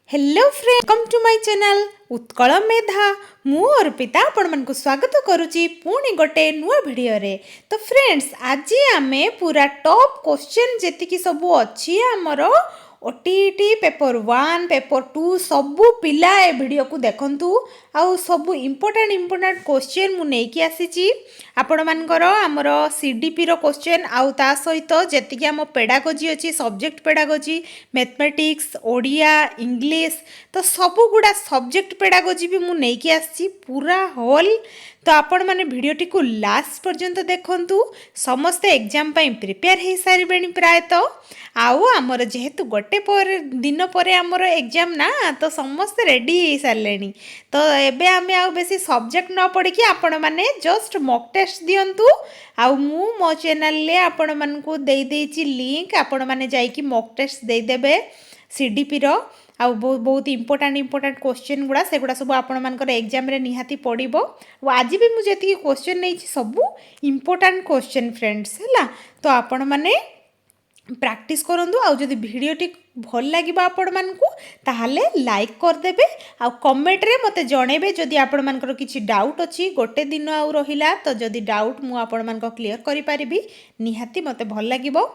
Hello friend, welcome to my channel Utkal Medha. मु अर्पिता आपण मानकु स्वागत करुची पुणी गोटे नुआ वीडियो रे। तो फ्रेंड्स, आज आमे पूरा टॉप क्वेश्चन जेतिकी सबु अछि हमरो OTET पेपर 1 पेपर 2 सबु पिला ए वीडियो को देखंतु। आउ सबु इम्पोर्टेंट क्वेश्चन मु नै कि आसीची आपण मानकर हमरो CDP रो क्वेश्चन आउ ता सहित जेतिकी हम पेडागोजी अछि, subject pedagogy, mathematics, Odia, English, तो सबु गुडा सब्जेक्ट पेडागोजी भी मु नै कि आसीची पूरा होल। तो आपण माने वीडियोटी को लास्ट पर्यंत देखंतु। समस्ते एग्जाम पई प्रिपेयर हे सारिबेनी प्राय। तो आउ हमर जेहेतु गोटे दिन पर आमर एग्जाम ना, तो समस्त रेडी हो सारे। तो एबे आमे आउ बेसी सब्जेक्ट न पढ़ी आपण माने जस्ट मॉक टेस्ट दियंतु। आउ मु मो चैनल ले आपण मानकु देई देइची लिंक, आपण माने जाई कि मॉक टेस्ट देई देबे CDP रो। आउ बहुत इम्पोर्टेंट क्वेश्चन गुड़ा से गुड़ा सब आपण मानकर एग्जाम रे निहाती पड़िबो। आज भी मुझे जेतिकी क्वेश्चन नै सबु इम्पोर्टेंट क्वेश्चन फ्रेंड्स हैला। तो आपण माने प्रैक्टिस करंतु। आउ जदि वीडियोटी भल लागिबा आपण मानकु ताहाले लाइक कर देबे। आउ कमेंट रे मते जणेबे जदि आपण मानकर किछि डाउट अछि। गोटे दिन आउ रहिला, तो जदि डाउट मु आपण मानक क्लियर करि परिबी निहाती मते भल लागिबो।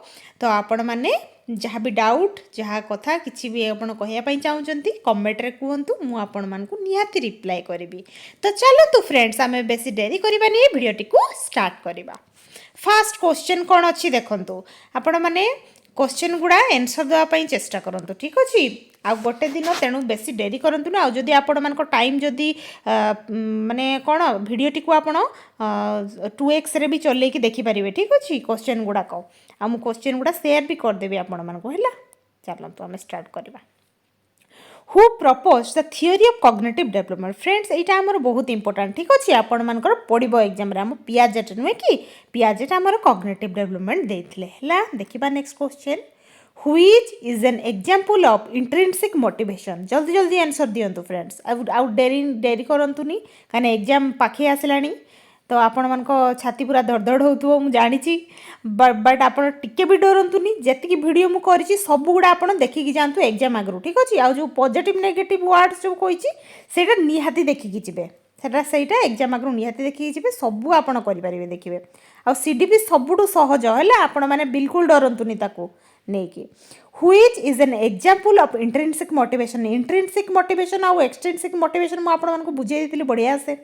तो आपण माने जहाँ भी डाउट जहाँ कथा किछि भी आपण कहया पई चाहुचंती कमेंट रे कहंतु, मु आपण मानकु निहाती रिप्लाई करिबी। तो चलंतु फ्रेंड्स, आमे बेसी देरी करिबानी, वीडियोटी को स्टार्ट करिबा। फर्स्ट क्वेश्चन कौन अच्छी देखंतु। आपण माने क्वेश्चन गुड़ा आंसर देवा पई चेष्टा करंतु, ठीक अछि। आ गोटे दिन तेणु बेसी डेरी करंतु ना। जदि आपण मानको टाइम जदि माने कोन वीडियोटी को आपण 2x रे भी चले कि देखि परिबे, ठीक अछि। क्वेश्चन गुड़ा को आ मु क्वेश्चन गुड़ा शेयर भी कर देबी आपण मानको हैला। चलंतु हमें स्टार्ट करबा। Who propose the theory of cognitive development. Friends, एटा हमर बहुत इंपोर्टेंट, ठीक अछि। आपण मानकर पढिबो एग्जाम रे। हम पियाजेट नुए कि पियाजेट हमर कॉग्निटिव डेवलपमेंट देथिले हैला। देखिबा next question. Which is an example of intrinsic motivation. जल्दी जल्दी आंसर दियंतु फ्रेंड्स। आउ डेरी करंतुनी, काने एग्जाम पाखे आसलानी। तो आपण मानको छाती पूरा धड़धड़ होतुओ मु जानिची। बट आपण टिके भी डरंतुनी। जेतिकी वीडियो मु करिची सब गुडा आपण देखिकी जानतु एग्जाम आगरु, ठीक अछि। आ जो पॉजिटिव नेगेटिव वर्ड्स जो कहिची सेटा निहाती देखिकी जिबे। सेटा एग्जाम आगरु निहाती देखिकी जिबे। सब आपण करि परिबे देखिबे। आ CDP सबुटु सहज हैला। आपण माने बिल्कुल डरंतुनी ताको नेकी। Which is an example of intrinsic motivation. Intrinsic motivation आ एक्सट्रिंसिक मोटिवेशन मु आपण मानको बुझाई देतिली बढ़िया से।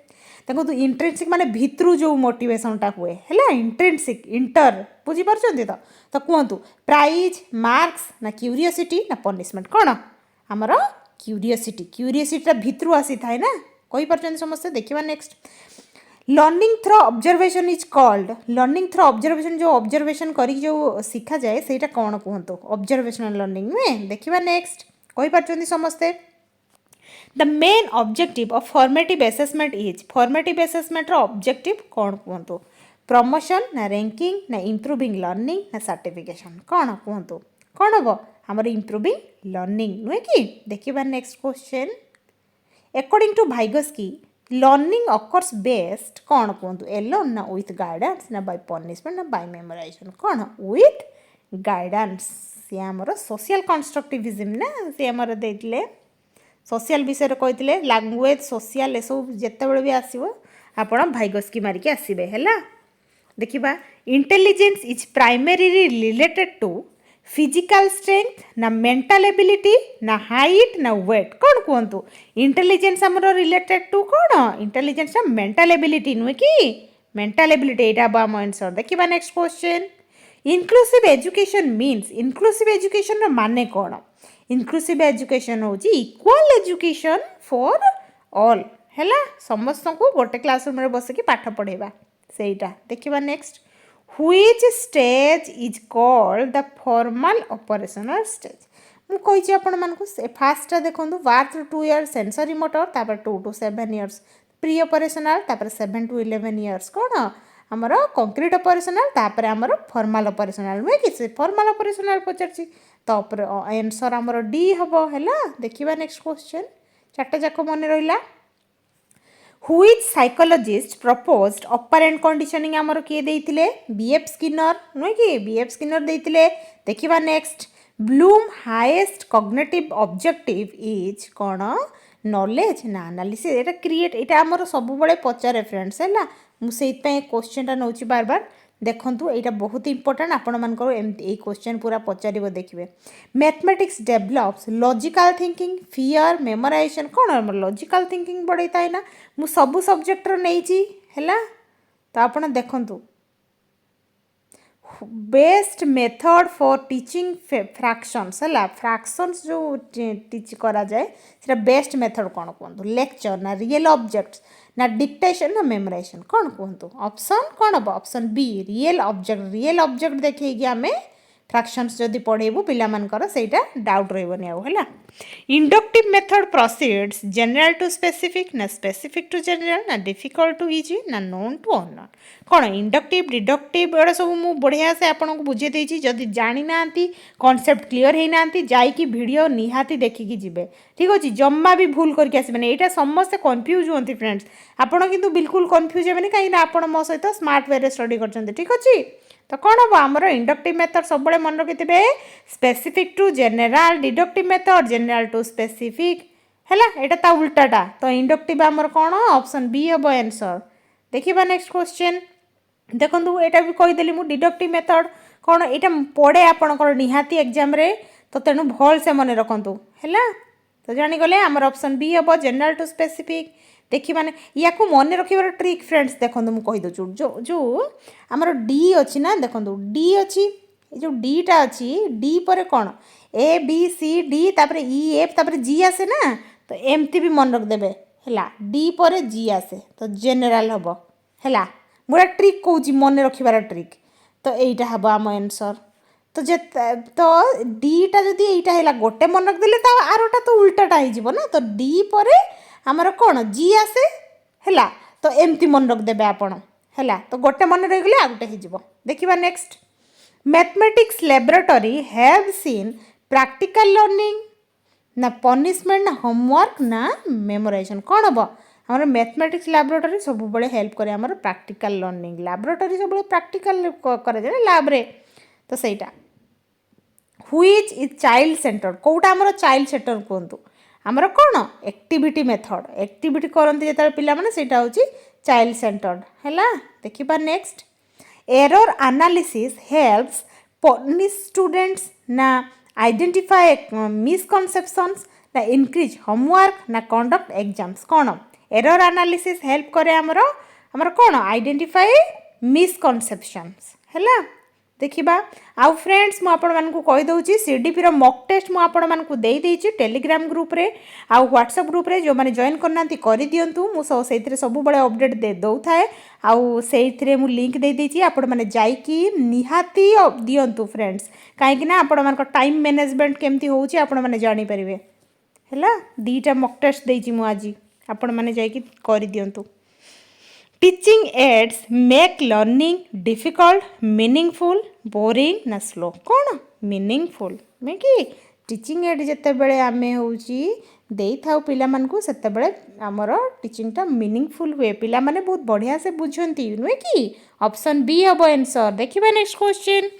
देखो तो इंट्रिंसिक माने भितरु जो मोटिवेशन टा हुए हैला। इंट्रिंसिक इंटर बुझी परछंती। तो कहंतु प्राइज, मार्क्स ना क्यूरियोसिटी ना पनिशमेंट। कोन हमर क्यूरियोसिटी। क्यूरियोसिटी भितरु आसी थाए ना, कहि परछंती समस्त। देखिबा next. Learning through observation is called. Learning through observation जो ऑब्जर्वेशन करी जो सीखा जाए सेटा कोन कहंतु। ऑब्जर्वेशनल लर्निंग में देखिबा नेक्स्ट। कहि परछंती समस्त। The main objective of formative assessment is। formative assessment row objective कौन कहंतु। प्रमोशन ना रैंकिंग ना इम्प्रूविंग लर्निंग ना सर्टिफिकेशन। कौन कहंतु कौन हबो हमर इम्प्रूविंग लर्निंग नुए कि। देखिबा next question. According to Vygotsky learning occurs best कौन कहंतु। एलोन ना विथ गाइडेंस ना बाय पनिशमेंट ना बाय मेमोराइजेशन। कौन विथ गाइडेंस। से हमर सोशल कंस्ट्रक्टिविज्म ना, से हमर देतिले सोशल विषय कही लैंग्वेज सोशल ये सब जिते बड़े भी आसो आपण भाइगोस्की मारिकी आसबे हैला। देखिबा intelligence is primary related to physical strength ना मेंटल एबिलिटी ना हाइट ना वेट। कौन कहंतु इंटेलिजेंस हमरो रिलेटेड टू कौन। इंटेलिजेंस ना मेंटल एबिलिटी नुए कि मेंटल एबिलिटी। एटा बा आंसर। देखिबा next question. Inclusive education means. Inclusive education रो माने कौन। इनक्लूसिव एजुकेशन होची इक्वल एजुकेशन फॉर ऑल हैला। समस्त को गोटे क्लासरूम रे बस के पाठ पढ़ेबा सेटा। देखिबा next. Which stage is called the formal operational stage. मु कहिची आपण मानको फर्स्ट देखंतु 1 to 2 इयर्स सेंसरी मोटर, तापर 2 to 7 इयर्स प्री ऑपरेशनल, तापर 7 to 11 इयर्स कोन हमर कंक्रीट ऑपरेशनल, तापर हमर फॉर्मल ऑपरेशनल नुए कि। से फॉर्मल ऑपरेशनल पचरची तो आंसर हमर डी हबो हैला। देखिबा नेक्स्ट क्वेश्चन। चारटा जाक मन रहिला। Which psychologist proposed operant conditioning हमर के देइतिले। BF स्किनर नुए कि BF स्किनर देइतिले। देखिबा next. Bloom highest cognitive objective is कौन नॉलेज ना एनालिसिस एटा क्रिएट एटा हमर सब बळे पचारे फ्रेंड्स हैला मु सेइत पे क्वेश्चनटा नउची बार बार देखंतु एटा बहुत इंपोर्टेंट आपण मानकर ए क्वेश्चन पूरा पचारिबो देखिबे mathematics develops logical thinking fear memorization कौन हमर लॉजिकल थिंकिंग बढ़ैता है ना मु सब सब्जेक्ट रो नैची हैला तो आपण देखंतु best method for teaching fractions है फ्रैक्शंस जो टीच करा जाए सेटा बेस्ट मेथड कौन कहतु लेक्चर ना रियल ऑब्जेक्ट्स ना डिक्टेशन ना मेमोराइजेशन कौन कहतु ऑप्शन कौन हम ऑप्शन बी रियल ऑब्जेक्ट देखिए आम फ्रैक्शंस जदि पढ़ेबू पिलामानकर सेटा डाउट रहबनी आउ हैला inductive method proceeds general to specific ना स्पेसिफिक टू जनरल ना डिफिकल्ट टू इजी ना नोन टू अननोन कौन इंडक्टिव डिडक्टिव एड़ा सब मु बढ़िया से आपन को बुझे देछि जदि जानि नांती कांसेप्ट क्लियर हे नांती जाई कि वीडियो निहाती देखि कि जिवे ठीक अछि जम्मा भी भूल करके आसीबे एटा समस्त कंफ्यूज होंती फ्रेंड्स आपन किंतु बिल्कुल कंफ्यूज हेबेनी काई ना आपन मो सहित स्मार्ट वे रे स्टडी करछन्ते ठीक अछि तो कौन हम आमर इंडक्टिव मेथड सब बड़े मन रखिथे specific to general deductive method general to specific हैला एटा ता उल्टाटा तो इंडक्टिव आमर कौन ऑप्शन बी हम आंसर देखिबा नेक्स्ट क्वेश्चन देखंतु एटा भी कहि देली मु डिडक्टिव मेथड कौन एटा पड़े आपनकर निहाती एग्जाम रे तो तेनु भल से मन रखंतु हैला तो जानि गले आमर ऑप्शन बी हम जनरल टू स्पेसिफिक देखी माने या को मन रखिबार ट्रिक फ्रेंड्स देखंतु मु कहि दछु जो जो हमर डी अछि ना देखंतु डी अछि ए जो डी टा अछि डी पर कोन ए बी सी डी तापर ई एफ तापर जी आसे ना तो एमती भी मन रख देबे हैला डी पर जी आसे तो जनरल हबो हैला मोरा ट्रिक कहूची मन रखिबार ट्रिक तो एइटा हबो आम आंसर तो जे तो डी टा जदी एइटा हैला गोटे मन रख देले ता आरोटा तो उल्टाटा हे जिवो ना तो डी पर आमर कौन जी आसे हैला तो एमती मन रख देबे आपण हैला तो गोटे मन रह गले आ गोटे हे जिवो देखिबा next mathematics laboratory have seen practical learning ना पनिशमेंट ना होमवर्क ना मेमोराइजेशन कौन हम आमर मैथमेटिक्स लैबोरेटरी सब बड़े हेल्प करे आमर प्रैक्टिकल लर्निंग लैबोरेटरी सब बड़े प्रैक्टिकल करे जे लैब रे तो सेटा व्हिच इज चाइल्ड सेंटर कोटा आमर चाइल्ड सेंटर कोंतु आमर कौन एक्टिविटी मेथड एक्टिविटी करते जिते पिला माने सेटा होची चाइल्ड सेंटर्ड हैला देखिबा next error analysis helps punish students ना आइडेंटिफाई मिसकनसेप्शंस ना इंक्रीज होमवर्क ना कंडक्ट एग्जाम्स कौन एरर एनालिसिस हेल्प करे आमर आमर कौन आइडेंटिफाई मिसकनसेप्शंस हैला देखिबा आउ फ्रेंड्स मु आपण मानकु कहि दउची सीडीपी रो मॉक टेस्ट मु आपण मानकु देई देइची टेलीग्राम ग्रुप रे आउ व्हाट्सएप ग्रुप रे जो माने जॉइन करनांती करि दियंतु मु सेइथरे सब बळे अपडेट दे दउ थाए आउ सेइथरे मु लिंक देई देइची आपण माने जाई कि निहाती दियंतु फ्रेंड्स काहे कि ना आपण मानक टाइम मैनेजमेंट केमती होउची आपण माने जानि परिबे हैला दीटा मॉक टेस्ट देइची मु आजी आपण माने जाई कि करि दियंतु teaching aids make learning difficult meaningful boring ना स्लो कौन मीनिंगफुल मैं कि टीचिंग एड जिते बड़े आमे होउची देई थाउ पिला मानकु सेते बड़े हमर टीचिंग टा मीनिंगफुल हुए पिला माने बहुत बढ़िया से बुझंती नुए कि ऑप्शन बी हबो आंसर देखिबा next question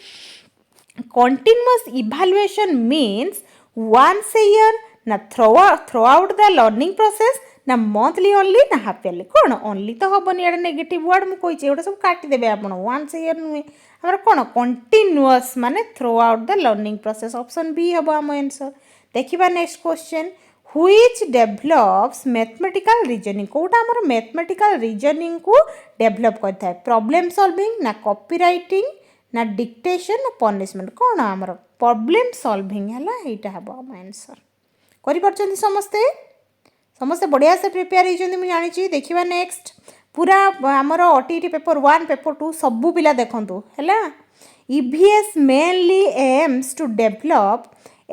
continuous evaluation means once a year ना throughout the learning process ना मंथली ओनली ना हाफ ईयरली कौन ओनली तो हबनी एटा नेगेटिव वर्ड मु कहिचे एटा सब काटी देबे आपण वंस ईयर नुए हमर कौन कंटीन्यूअस माने throughout the learning process option B हबो आम आंसर देखिबा next question which develops mathematical reasoning कोटा हमर मैथमेटिकल रीजनिंग को डेवलप करथाय प्रॉब्लम सॉल्विंग ना कॉपीराइटिंग ना डिक्टेशन ना पनिशमेंट कौन हमर प्रॉब्लम सॉल्विंग हला एटा हबो आम आंसर करि परछन समस्ते समस्ते बढ़िया से प्रिपेयर होइछन्ती मु जानिछि देखिबा नेक्स्ट पूरा आमर ओटीटी पेपर 1 पेपर 2 सबु पिला देखंतु हैला EVS mainly aims to develop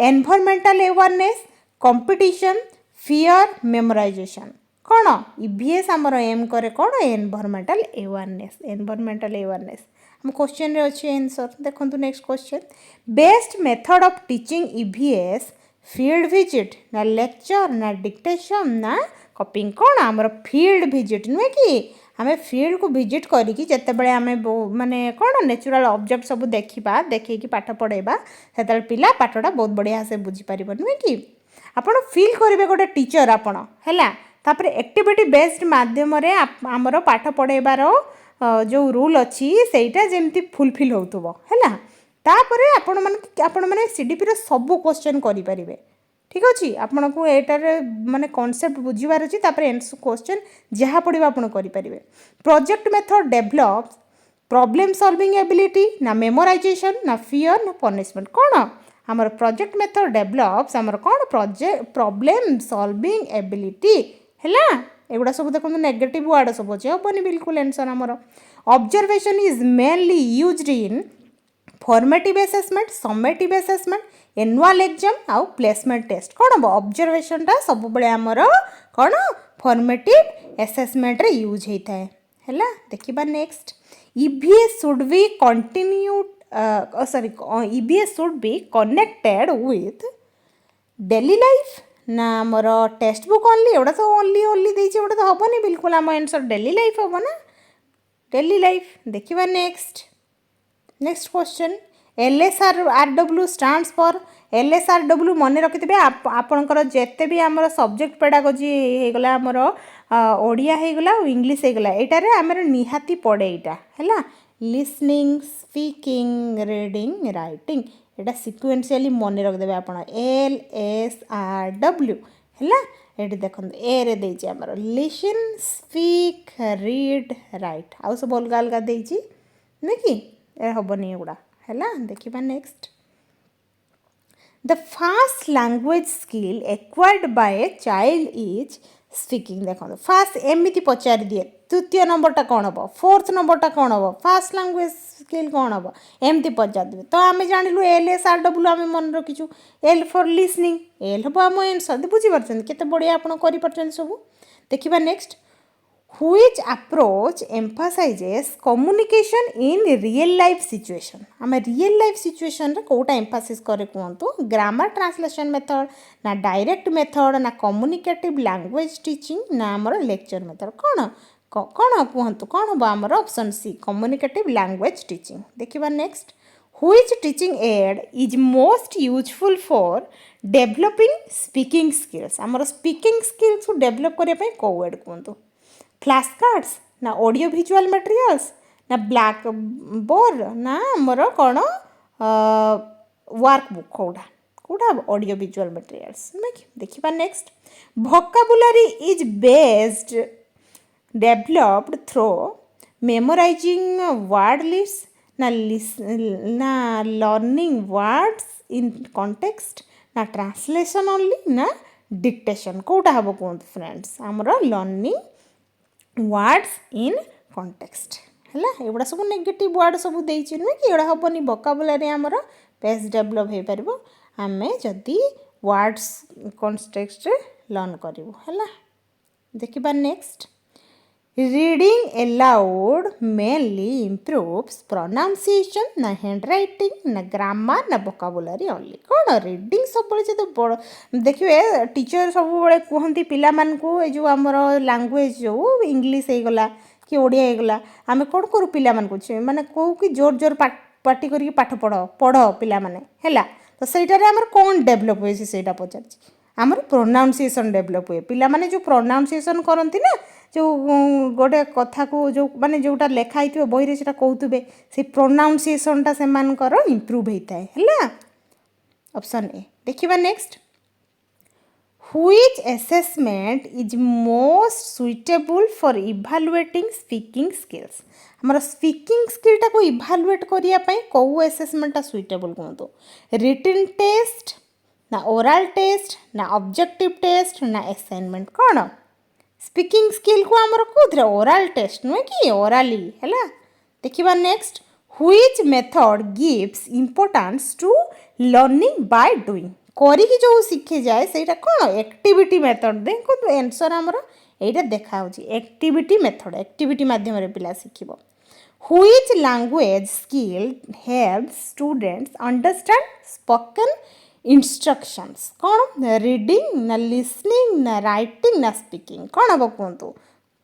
environmental awareness competition fear memorization कौन ईवीएस आमर एम करे कौन एनवायरमेंटल अवेयरनेस हम क्वेश्चन रे अछि आंसर देखंतु next question best method of teaching EVS field visit ना लेक्चर ना डिक्टेशन ना कॉपिंग कौन आमर फील्ड विजिट नुहे कि आम फील्ड को विजिट करिकी जेतेबेले आम माने कौन नेचुरल ऑब्जेक्ट सब देखा देखी पाठ पढ़ेबा से पिला पाठटा बहुत बढ़िया से बुझीपार नुहे कि आपण फील करेंगे गोटे टीचर आपण है तापर एक्टिविटी बेस्ड माध्यम आमर पाठ पढ़ेबार जो रूल अच्छी सेटा जमी फुलफिल होतुबो है तापर आपण मैंने सीडीपी सब क्वेश्चन करेंगे ठीक अच्छे आपन को एटार माने कॉन्सेप्ट बुझीबार अच्छी क्वेश्चन जहाँ पढ़ा आप करेंगे project method develop problem solving ability ना मेमोराइजेशन ना फियर ना पनिशमेंट कौन आमर प्रोजेक्ट मेथड डेभलप्स आमर कौन प्रॉब्लम सॉल्विंग एबिलिटी है एगुड़ा सब देखो नेगेटिव वर्ड सब अच्छे हेनी बिल्कुल आंसर आमर observation is mainly used in formative assessment summative assessment annual exam आउ प्लेसमेंट टेस्ट कौन हम ऑब्जर्वेशनटा सब बड़े आमर कौन फॉर्मेटिव असेसमेंट रे यूज होता है देखिबा next EVS should be continued sorry EVS should be connected with daily life ना आमर टेक्स्ट बुक ओनली एवढा तो ओनली देछि एवढा तो हबनी बिल्कुल आम आंसर डेली लाइफ हम ना डेली लाइफ देखिबा next question LSRW stands for LSRW मन रखिथे आपणकर जेते भी आमर सब्जेक्ट पेडागोजी होगला आमर ओडिया होगला इंग्लिश होगला एटारे आमर निहाती पड़े यहाँ है लिसनिंग स्पीकिंग रीडिंग राइटिंग एटा सिक्वेन्शियली मन रखिदेवे आप LSRW है ये देखो ए रे देछि आमर लिसन स्पीक रीड राइट आउ सब अलग अलग देछि नहीं कि हेनी एगुड़ा है देखिबा next the fast language skill acquired by a child is speaking देखो फास्ट एमती पचार दिए तृतीय नंबरटा कौन हम फोर्थ नंबरटा कौन हम फास्ट लैंग्वेज स्किल कौन हम एमती पचार देवे तो आम जानलु LSRW आम मन रखीचु L फॉर लिसनिंग L हम आम आंसर बुझीपार केते बढ़िया आपन करि पारछन सब देखिबा next Which approach emphasizes communication in real life situation? आम रियल लाइफ सिचुएशन रे कोटा एम्फासिस करे कहतु ग्रामर ट्रांसलेशन मेथड ना डायरेक्ट मेथड ना कम्युनिकेटिव लैंग्वेज टीचिंग ना आमर लेक्चर मेथड कौन कौन कहतु कौन हम आमर option C communicative language teaching देखिबा next Which teaching aid is most useful for developing speaking skills? आमर स्पीकिंग स्किल्स को डेवलप करने पे को एड कहतु फ्लैश कार्ड्स ना ऑडियो विजुअल मटेरियल्स ना ब्लैक बोर्ड ना आमर कौन वर्कबुक कौटा कौटा ऑडियो विजुअल मटेरियल्स देखिबा next vocabulary is based developed through memorizing word list ना लर्निंग वर्ड्स इन कॉन्टेक्स्ट ना ट्रांसलेशन ओनली ना डिक्टेशन कौटा हम कहते फ्रेंड्स आमर लर्निंग वर्ड्स इन कॉन्टेक्स्ट है एगुड़ा सब नेगेटिव वर्ड सब देछि नुहे कि एड़ा हेनी वोकाबुलरी आमर बेस्ट डेवलप हो पार आम जदि वर्ड्स कॉन्टेक्स्ट लर्न करूँ है देखिबा next reading allowed mainly improves pronunciation ना हैंड राइटिंग ना ग्रामर ना वोकाबुलरी ओनली कौन रीडिंग सब तो बड़ देखिए टीचर सब बड़े कहती पिला मानकू ए जो आमर लैंग्वेज जो इंग्लिश होगला कि ओडिया होगला आम कौन करूँ पिला मानकू माने कहू कि जोर जोर पार्टी करके पाठ पढ़ पिला माने हैला तो सेटारे आमर कौन डेवलप हुए सेटा पचार आमर प्रोनाउंसिएशन डेवलप हुए पिला माने जो प्रोनाउंसिएशन करती ना जो गोटे कथा को जो माने जोटा लेखाई थो बही से कहते से प्रोनाउंसिएशनटा से इम्प्रूव होता है ऑप्शन ए देखिबा next Which assessment is most suitable for evaluating speaking skills? हमारा स्पीकिंग स्किलटा को इभालुएट करने कौ असेसमेंटा सुइटेबल कहतु रिटन टेस्ट ना ओरल टेस्ट ना ऑब्जेक्टिव टेस्ट ना असाइनमेंट कौन स्पीकिंग स्किल को आमर कौन ओरल टेस्ट नुहे कि ओराली है देखिबा next Which method gives importance to learning by doing? करिकी जो शिखे जाए से कौन एक्टिविटी मेथड देखो तो आंसर आमर यहाँ देखा एक्टिविटी मेथड एक्टिविटी माध्यम पिला शिखब Which language skill helps students understand spoken instructions? कौन रीडिंग ना लिसनिंग ना राइटिंग ना स्पीकिंग कौन हम कहतु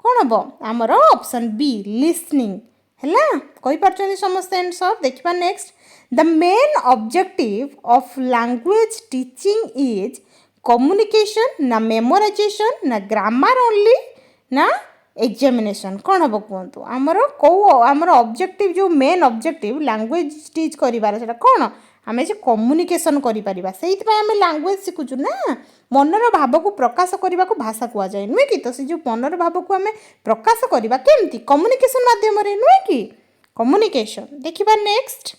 कौन हम आमर ऑप्शन बी लिसनिंग है कही पार्छन्ति समस्त आंसर देखिबा next the main objective of language teaching is communication ना मेमोराइजेशन ना ग्रामर ओनली ना एग्जामिनेशन कौन हम कहतु आमर कौ आमर ऑब्जेक्टिव जो मेन ऑब्जेक्टिव लैंग्वेज टीच करिवार सेटा कौन आमे जे कम्युनिकेशन करि परिबा सेइतपय आमे लैंग्वेज शिखुछु ना मनर भाव को प्रकाश करने को भाषा कह जाए नुहे कि तो से जो मनर भाव को आम प्रकाश करवा केमती कम्युनिकेशन माध्यम नुहे कि कम्युनिकेशन देखिबा नेक्स्ट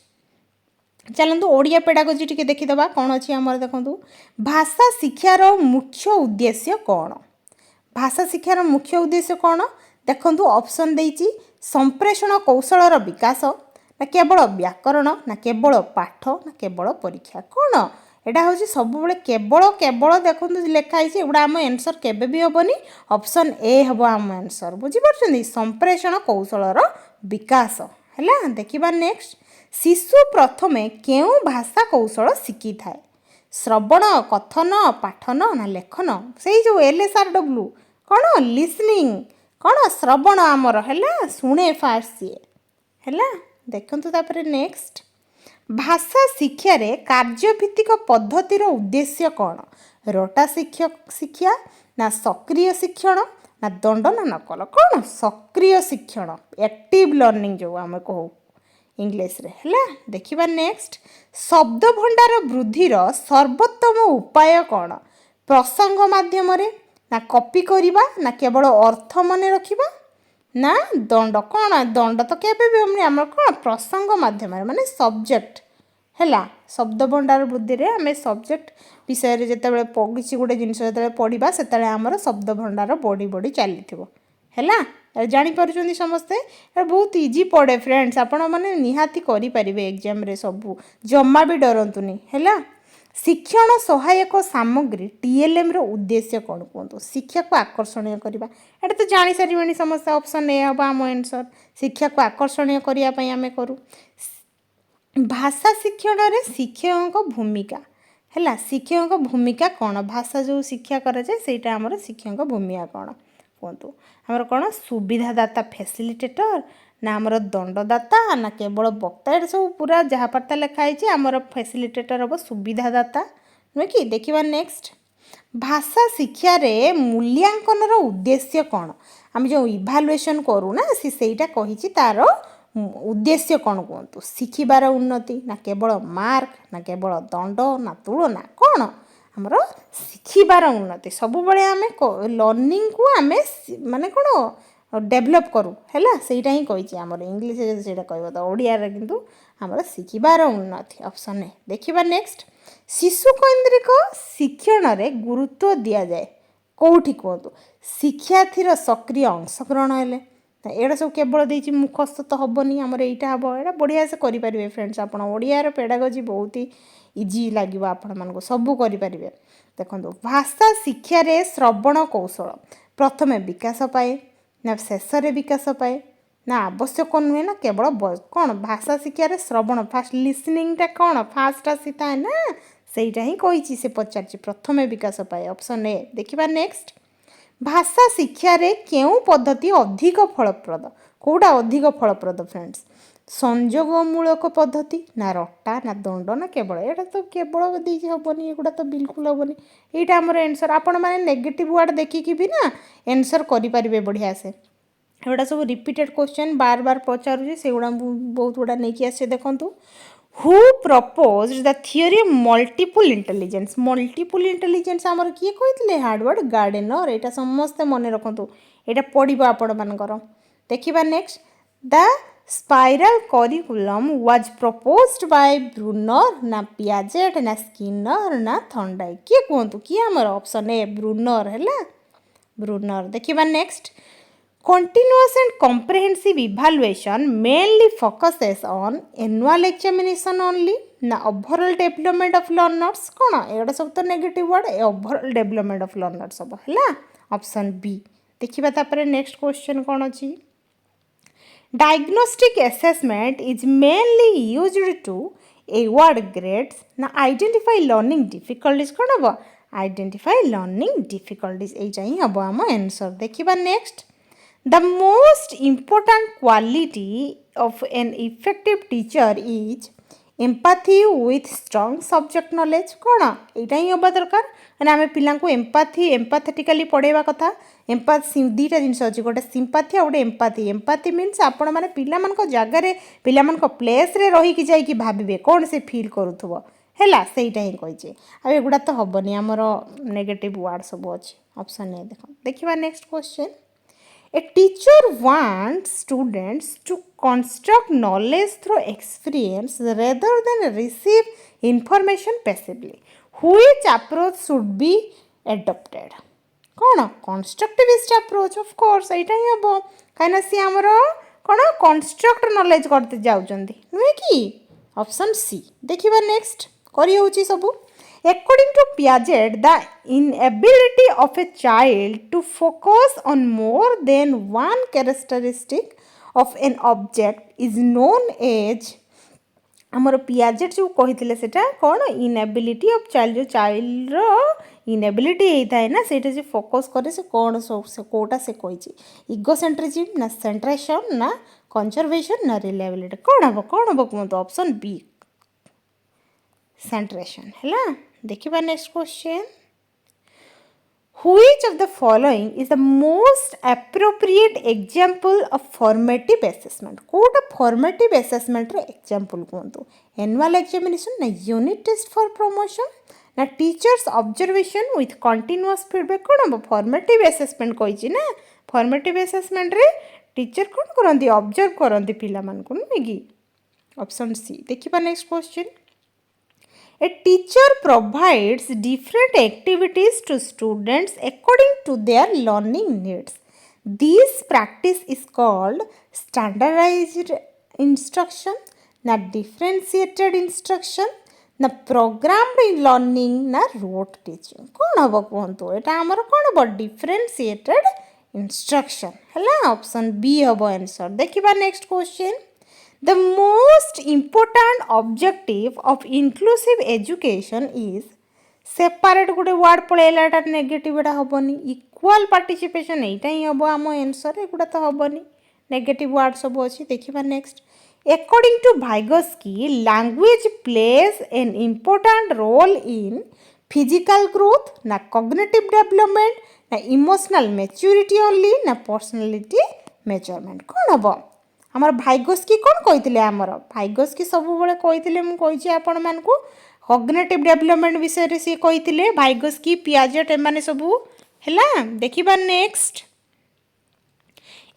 चलतु ओडिया पेडागोजी टिके देखीदबा कौन अच्छी आमर देखु भाषा शिक्षार मुख्य उद्देश्य कौन भाषा शिक्षार मुख्य उद्देश्य कौन देखु ऑप्शन देइछि संप्रेषण कौशलर विकास ना केवल व्याकरण ना केवल पाठ ना केवल परीक्षा कौन यहाँ हूँ सब केवल केवल देखो लिखाई एगुड़ा आम आंसर केबे भी हेनी ऑप्शन ए हम आम आंसर बुझीपार संप्रेषण कौशलर विकास है देखिबा नेक्स्ट शिशु प्रथमे केउ भाषा कौशल शिखी थाए श्रवण कथन पाठन ना लेखन से जो LSRW कौन लिसनिंग कौन श्रवण आमर है शुणे फास्ट सी है देखु नेक्स्ट भाषा शिक्षा रे कार्यभित्तिक पद्धतिर उद्देश्य कौन रोटा शिक्षा ना सक्रिय शिक्षण ना दंड ना नकल कौन सक्रिय शिक्षण एक्टिव लर्निंग जो आम कहू इंग्लिश रे है देखिबा नेक्स्ट शब्द भंडार वृद्धिर सर्वोत्तम उपाय कौन प्रसंग माध्यम ना कॉपी करिबा ना केवल अर्थ मन रखिबा ना दंड कौन दंड तो केबे भी हमने आम कौन प्रसंग माध्यम माने सब्जेक्ट है शब्द भंडार वृद्धि रे आम सब्जेक्ट विषय रे जेतेबेले किसी गोटे जिनस जेतेबेले पढ़िबा सेतेबेले आमर शब्द भंडार बढ़ी बढ़ी चलीथिबो है जानी पारुछन्ति समस्ते बहुत इजी पड़े फ्रेंड्स आपण माने निहाती करि परिबे एग्जाम रे सब जम्मा भी डरंतुनी है शिक्षण सहायक सामग्री TLM रो उद्देश्य कौन कहतु शिक्षा को आकर्षणीय करवा एटा तो जानी सारी समस्त ऑप्शन ए हम आम आंसर शिक्षा को आकर्षणीय करने आम करूँ भाषा शिक्षण रे शिक्षक भूमिका है शिक्षक भूमिका कौन भाषा जो शिक्षा कराए सेटा आमर शिक्षक भूमिका कौन कहतु आमर कौन सुविधादाता फैसिलिटेटर ना आमर दंडदाता ना केवल वक्ता ये सब पूरा जहाँ पार्ता लिखाई आमर फैसिलिटेटर हम सुविधादाता नुहे कि देखिबा नेक्स्ट भाषा शिक्षा रे मूल्यांकन उद्देश्य कौन आम जो इभालुएसन करूँ ना सेटा कही तार उद्देश्य कौन कहतु शिखिबार उन्नति ना केवल मार्क ना केवल दंड ना तुलना कौन आमर शिखिबार उन्नति सब बड़े आम लर्निंग को आम माने कौन डेभलप करूँ है सेटा ही कही आमर इंग्लीश से कह तो ओडिया किंतु आमर शिखिबार उन्नति ऑप्शन ए देखिबा नेक्स्ट शिशु केन्द्रिक शिक्षण रे गुरुत्व दि जाए कौटी कहतु शिक्षार्थीर सक्रिय अंशग्रहण है एड़ा सब केवल देती मुखस्थ तो हेनी आमर यहाँ हम यहाँ बढ़िया से करेंगे फ्रेंड्स आप ओडियार पेडागोजी बहुत ही इजी लगे आपण मानक सब करेंगे देखो भाषा शिक्षा रे श्रवण कौशल प्रथमे विकास पाए ना शेष विकास पाए ना आवश्यक नुहे ना केवल कौन भाषा शिक्षा रे श्रवण फास्ट लिसनिंगटा कौन फास्ट आसी थाए ना सेटा ही कही से पचार प्रथमे विकास पाए ऑप्शन ए देखिबा नेक्स्ट भाषा शिक्षा रे केउ पद्धति अधिक फलप्रद कौटा अधिक फलप्रद फ्रेंड्स संयोगमूलक पद्धति ना रट्टा ना दंड ना केवल यहाँ तो केवल देखे हेनी एगुड़ा तो बिल्कुल हेनी यहाँ आमर आंसर आपण मैंने नेगेटिव वर्ड देखिकी भी ना आंसर करेंगे बढ़िया से एगुड़ा सब रिपीटेड क्वेश्चन बार बार पचारूँ से बहुत गुड़ा नहीं आसे देखूँ who proposed the theory of multiple intelligence आमर किए कहते हार्डवर्ड गार्डेनर यहाँ समस्ते मन रखु यहाँ पढ़ो आपण मानकर देखिबा next the spiral curriculum was proposed by Bruner ना पियाजेट ना स्किनर ना थंडाई किए कहतु किए आमर ऑप्शन ए ब्रूनर है ब्रूनर देखिबा next Continuous and comprehensive evaluation mainly focuses on annual examination only ना overall development of learners कौन एटा सब तो negative word overall development of learners सब है ऑप्शन बी देखिबा तापर नेक्स्ट क्वेश्चन कौन अछि diagnostic assessment is mainly used to award grades ना आइडेंटिफाई लर्निंग डिफिकल्टीज कौन हम आइडेंटिफाई लर्निंग डिफिकल्टीज एटा ही हम आम आंसर देखिबा next The most important quality of an effective teacher is empathy with strong subject knowledge. कौन यहाँ ही हवा दरकार मैंने आम पिला एम्पाथेटिकली पढ़ाइबा कथा एम्पाथी दुईटा जिनस अच्छी गोटे सिंपाथी आ गोटे एम्पाथी एम्पाथी मीन्स आपण मैंने पिला जगार पिला प्लेस रे रही जाइए भावे कौन से फील करूथबो है सहीटा ही कही आगुड़ा तो हेनी आमर नेगेटिव वार्ड सब अच्छे ऑप्शन ए देखा next question A teacher wants students to construct knowledge through experience rather than receive information passively. Which approach should be adopted? कौन constructivist approach of course यहाँ ही हम कहीं सी आमर कौन construct knowledge करते जाऊँगी नुहे कि ऑप्शन सी देखिए नेक्स्ट करी सबू According to Piaget, the inability of a child to focus on more than one characteristic of an object is known as आमर पियाजेट जो कही सेटा कौन इनएबिलिटी ऑफ चाइल्ड जो चाइल्ड इनएबिलिटी होता है ना सेटा जो फोकस करे से कौन से कोटा से कही इगोसेंट्रिज्म ना सेंट्रेशन ना कंजर्वेशन ना रिलायबिलिटी कौन हम कहते ऑप्शन बी सेंट्रेशन है देखिए next question Which of the following is the most appropriate example of formative assessment? कोटा formative assessment रे example कहतु annual examination ना unit test for promotion ना teachers observation with continuous feedback कौन हम formative assessment कही ना formative assessment रे teacher कौन करंती observe करंती पिला मान को नहीं ऑप्शन सी देखिए next question A teacher provides different activities to students according to their learning needs. This practice is called standardized instruction, na differentiated instruction, na programmed learning, na rote teaching. कौन हम कहतु एटा आमर कौन हम differentiated instruction है option B हम answer देखिए next question The most important objective of inclusive education is separate गोटे वर्ड पड़ेगा एटा नेगेटिव एटा हेनी इक्वाल पार्टिसिपेशन यहाँ ही हम आम आंसर एगुड़ा तो हेनी नेगेटिव वर्ड सब अच्छी देखिए next According to Vygotsky, language plays an important role in physical growth, na cognitive development, na emotional maturity only, na personality measurement. कौन हम आमर भाइगोस्की कौन कही आमर भाइगोस्की सब कही मुझे आपण मानक कॉग्निटिव डेवलपमेंट विषय सी कही भाइगोस्की पियाजेट एम सब है देखिबा next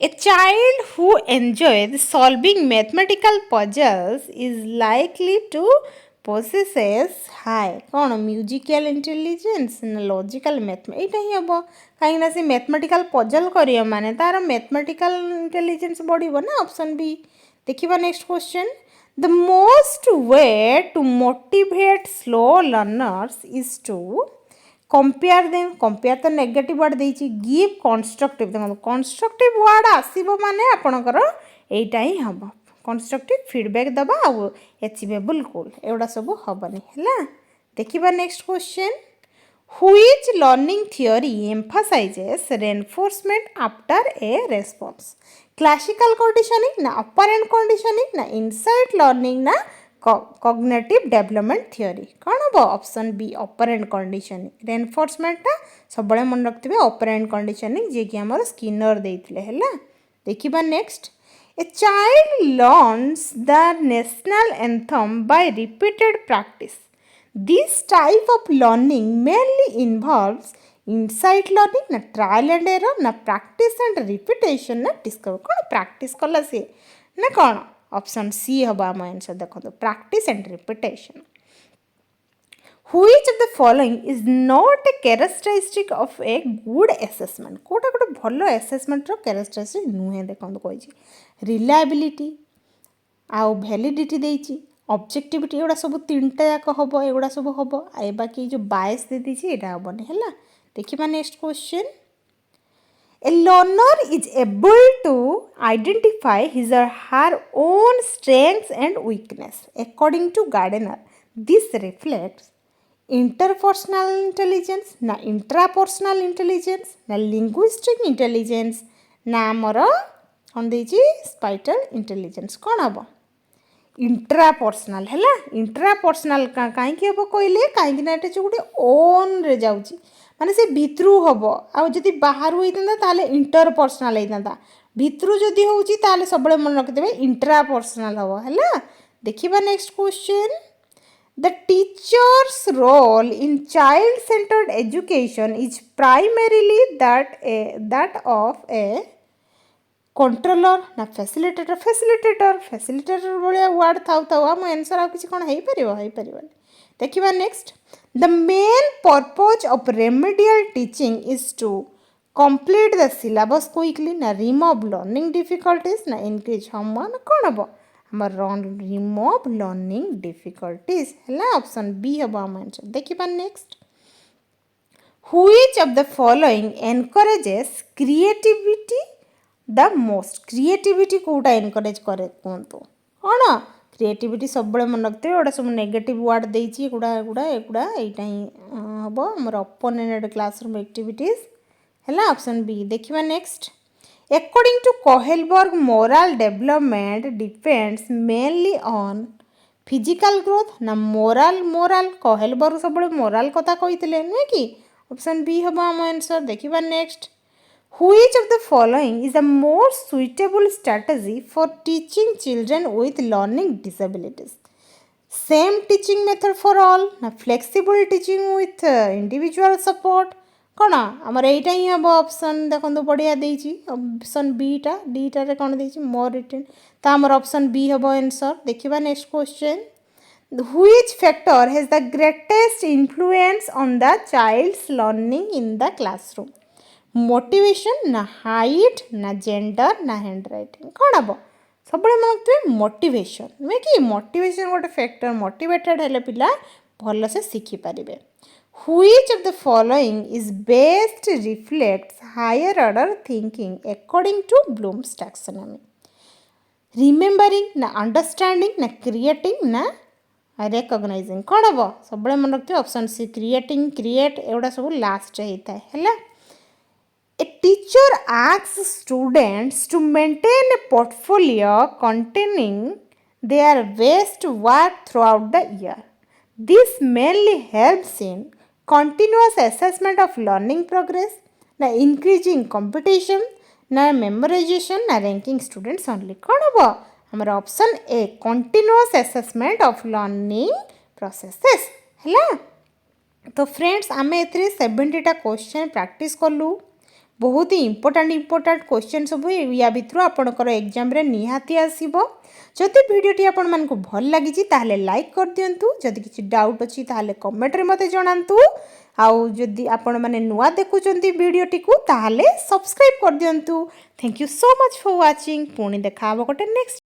A child who enjoys solving mathematical puzzles is likely to possess high कौन म्यूजिकल इंटेलिजेंस ना लॉजिकल मैथमेटिक्स यहाँ ही हम कहीं से मैथमेटिकल पजल करियो माने तार मैथमेटिकल इंटेलिजेंस बढ़िबो ना ऑप्शन बी देखिबा next question the most way to motivate slow learners is to compare them compare तो नेगेटिव वर्ड देछि गिव कंस्ट्रक्टिव देखो कंस्ट्रक्टिव वर्ड आसीबो माने आपनकर एटा ही हम कंस्ट्रक्टिव फीडबैक दबा आ अचीवेबल गोल एवडा सब हबनी हैला देखिबा next question Which learning theory emphasizes reinforcement after a response? Classical conditioning na operant conditioning na insight learning na cognitive development theory कौन हम option B operant conditioning reinforcement टा सब बड़े मन रखते operant conditioning जे कि हमर स्किनर देइथिले हैला देखिबा next A child learns the national anthem by repeated practice. This type of learning mainly involves insight learning, na trial and error, na practice and repetition, na discover. कौन practice कला से ना कौन option C हबा हम answer देखो practice and repetition. Which of the following is not a characteristic of a good assessment? Kota Kota भलो assessment रो characteristic नुहे देखो कही reliability आउ validity देइची ऑब्जेक्टिविटी एगुड़ा सब तीनटा जाक हम एगुड़ा सब हम आ बाकी जो बायस दे दीजिए यहाँ हेनी है देखिए next question A learner is able to identify his or her own strengths and weakness. According to Gardner, this reflects interpersonal intelligence, na intrapersonal intelligence, na linguistic intelligence, ना आमर कौन देछि स्पाइटल इंटेलिजेंस कौन हम इंट्रापर्सनाल है इंट्रापर्सनाल कहीं हम कहले कहीं जो गोटे ओन रे जाऊँगी माने से भित्रु हम आदि बाहर होता ताले इंटरपर्सनाल होता भित्रु जदि होउची ताले सब मन रखिदेवे इंट्रापर्सनाल हम है देखिबा next question The teacher's role in child-centered education is primarily that of a controller ना facilitator भलिया वर्ड थाउ आम आंसर आ किसी कौन है पारिबो देखिबा next the main purpose of remedial teaching is to complete the syllabus quickly ना remove learning difficulties ना increase homework कौन हम remove learning difficulties है ऑप्शन बी हम आंसर देखिबा next which of the following encourages creativity the most creativity कोटा encourage करे कहतु कौन क्रिएटिविटी सब मन रखते गोटा सब नेगेटिव वर्ड देछि गुड़ा एटा ही हम हमर ओपन क्लासरूम एक्टिविटीज है ऑप्शन बी देखिबा next According to Kohlberg, moral development depends mainly on physical growth ना moral Kohlberg सब moral कथा कहितले नुहे कि ऑप्शन बी हम आंसर देखिबा next Which of the following is the most suitable strategy for teaching children with learning disabilities? Same teaching method for all ना flexible teaching with individual support कौन आमर यहीटा ही हम ऑप्शन देखो बढ़िया देछि ऑप्शन बीटा डीटा रे कौन देछि मोर रिटन तो आमर ऑप्शन बी हम आंसर देखिबा next question which factor has the greatest influence on the child's learning in the classroom motivation ना height ना gender ना handwriting कौन हम सब मन मोटिवेशन नुहे कि मोटिवेशन गोटे फैक्टर मोटिवेटेड हेले पिला भल से शिखि पारिबे Which of the following is best reflects higher order thinking according to Bloom's taxonomy? Remembering ना understanding ना creating ना recognizing कौन हम सब मन रखते ऑप्शन सी creating create एवढा सब लास्ट होता है A teacher asks students to maintain a portfolio containing their best work throughout the year. This mainly helps in continuous assessment of learning progress, na increasing competition, na memorization, na ranking students only. कौन हम हमारा option A continuous assessment of learning processes है तो friends आमे एथरे 70टा question practice कलु बहुत ही important question सब या भितर आपणकर एग्जाम रे निहाती आसीबो जदि वीडियोटी आपण मानकु भल लागिछि ताहले लाइक कर दियंतु जदि किछि डाउट अछि ताहले कमेंट रे मते जणांतु आउ जदि आपण माने नुआ देखुचंती वीडियोटी को ताहले सब्सक्राइब कर दियंतु thank you so much for watching पुणी देखा गोटे नेक्स्ट